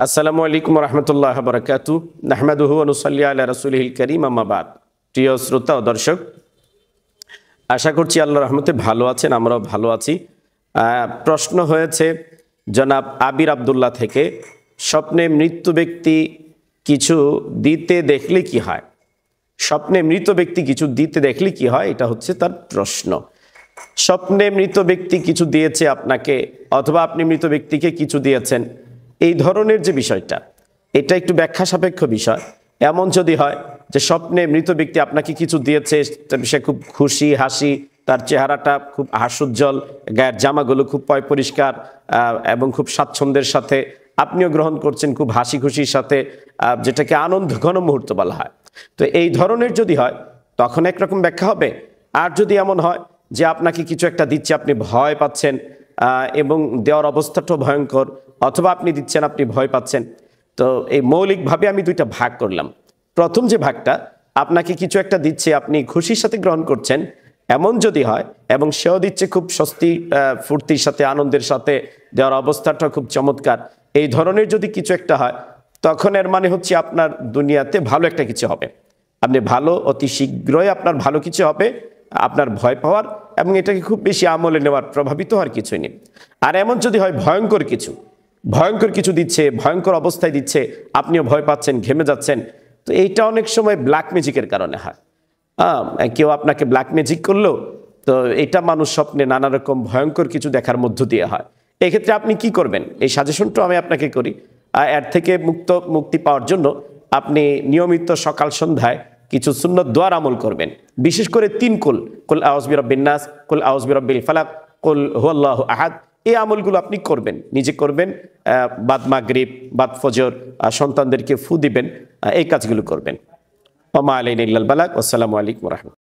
আসসালামু আলাইকুম রহমতুল্লাহ বরকাতু নাহমাদুহু ওয়া নুসাল্লি আলা রাসূলিহিল কারীম আম্মা বাদ। প্রিয় শ্রোতা ও দর্শক, আশা করছি আল্লাহর রহমতে ভালো আছেন, আমরাও ভালো আছি। প্রশ্ন হয়েছে জনাব আবির আব্দুল্লাহ থেকে, স্বপ্নে মৃত্যু ব্যক্তি কিছু দিতে দেখলে কি হয়? স্বপ্নে মৃত ব্যক্তি কিছু দিতে দেখলে কি হয়, এটা হচ্ছে তার প্রশ্ন। স্বপ্নে মৃত ব্যক্তি কিছু দিয়েছে আপনাকে, অথবা আপনি মৃত ব্যক্তিকে কিছু দিয়েছেন, এই ধরনের যে বিষয়টা, এটা একটু ব্যাখ্যা সাপেক্ষ বিষয়। এমন যদি হয় যে স্বপ্নে মৃত ব্যক্তি আপনাকে কিছু দিয়েছে, সে খুব খুশি হাসি, তার চেহারাটা খুব হাস্যোজ্জ্বল, গায়ের জামাগুলো খুব পয় পরিষ্কার এবং খুব স্বাচ্ছন্দ্যের সাথে আপনিও গ্রহণ করছেন খুব হাসি খুশির সাথে, যেটাকে আনন্দ ঘন মুহূর্ত বলা হয়। তো এই ধরনের যদি হয় তখন একরকম ব্যাখ্যা হবে। আর যদি এমন হয় যে আপনাকে কিছু একটা দিচ্ছে, আপনি ভয় পাচ্ছেন এবং দেওয়ার অবস্থাটাও ভয়ঙ্কর, অথবা আপনি দিচ্ছেন আপনি ভয় পাচ্ছেন, তো এই মৌলিকভাবে আমি দুইটা ভাগ করলাম। প্রথম যে ভাগটা, আপনাকে কিছু একটা দিচ্ছে, আপনি খুশির সাথে গ্রহণ করছেন, এমন যদি হয় এবং সেও দিচ্ছে খুব স্বস্তি ফুর্তির সাথে আনন্দের সাথে, দেওয়ার অবস্থাটা খুব চমৎকার, এই ধরনের যদি কিছু একটা হয়, তখন এর মানে হচ্ছে আপনার দুনিয়াতে ভালো একটা কিছু হবে। আপনি ভালো, অতি শীঘ্রই আপনার ভালো কিছু হবে, আপনার ভয় পাওয়ার এবং এটাকে খুব বেশি আমলে নেওয়ার, প্রভাবিত হওয়ার কিছুই নেই। আর এমন যদি হয় ভয়ঙ্কর কিছু দিচ্ছে, ভয়ঙ্কর অবস্থায় দিচ্ছে, আপনিও ভয় পাচ্ছেন, ঘেমে যাচ্ছেন, তো এইটা অনেক সময় ব্ল্যাক ম্যাজিকের কারণে হয়। কেউ আপনাকে ব্ল্যাক ম্যাজিক করলো, তো এটা মানুষ স্বপ্নে নানা রকম ভয়ঙ্কর কিছু দেখার মধ্য দিয়ে হয়। এক্ষেত্রে আপনি কি করবেন, এই সাজেশনটাও আমি আপনাকে করি। এর থেকে মুক্তি পাওয়ার জন্য আপনি নিয়মিত সকাল সন্ধ্যায় কিছু সুন্নত দোয়ার আমল করবেন। বিশেষ করে 3 কুল আউযু বিরাব্বিন নাস, কুল আউযু বিরাব্বিল ফালাক, কুল হুয়াল্লাহু আহাদ, এই আমলগুলো আপনি করবেন, নিজে করবেন। বাদ মাগরিব, বাদ ফজর সন্তানদেরকে ফু দিবেন, এই কাজগুলো করবেন। ওয়া মা আলাইনা ইল্লাল বালাগ। আসসালামু আলাইকুম ওয়া রাহমাতুল্লাহ।